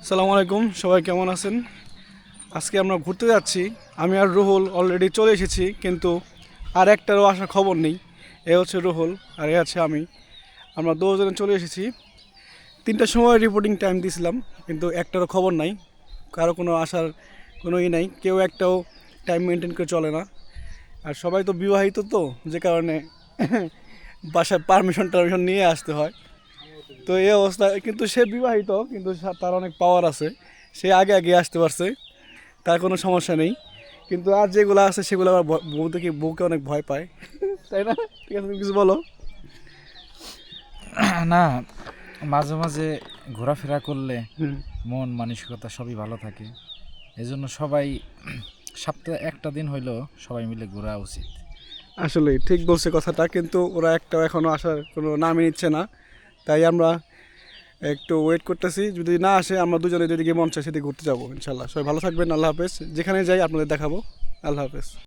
আসসালামু আলাইকুম, সবাই কেমন আছেন? আজকে আমরা ঘুরতে যাচ্ছি। আমি আর রুহুল অলরেডি চলে এসেছি, কিন্তু আর একটারও আসার খবর নেই। এ হচ্ছে রুহুল আর এ হচ্ছে আমি। আমরা দুজনে চলে এসেছি। 3টার সময় রিপোর্টিং টাইম দিয়েছিলাম, কিন্তু একটারও খবর নাই। কারো কোনো আসার কোনো নাই, কেউ একটাও টাইম মেনটেন করে চলে না। আর সবাই তো বিবাহিত, তো যে কারণে বাসায় পারমিশন টারমিশন নিয়ে আসতে হয়। তো এই অবস্থা, কিন্তু সে বিবাহিত, কিন্তু তার অনেক পাওয়ার আছে। সে আগে আগে আসতে পারছে, তার কোনো সমস্যা নেই। কিন্তু আর যেগুলো আছে সেগুলো আবার বউ দেখে বউকে অনেক ভয় পায়। তাই না? ঠিক আছে, তুমি কিছু বলো। না, মাঝে মাঝে ঘোরাফেরা করলে হুম। মন মানসিকতা সবই ভালো থাকে। এজন্য সবাই সপ্তাহে একটা দিন হইলেও সবাই মিলে ঘোরা উচিত। আসলে ঠিক বলছে কথাটা, কিন্তু ওরা একটাও এখনো আসার কোনো নামই নিচ্ছে না। তাই আমরা একটু ওয়েট করতেছি, যদি না আসে আমরা দুজনে যেদিকে মন চায় সেদিকে ঘুরতে যাবো ইনশাল্লাহ। সবাই ভালো থাকবেন, আল্লাহ হাফেজ। যেখানে যাই আপনাদের দেখাবো। আল্লাহ হাফেজ।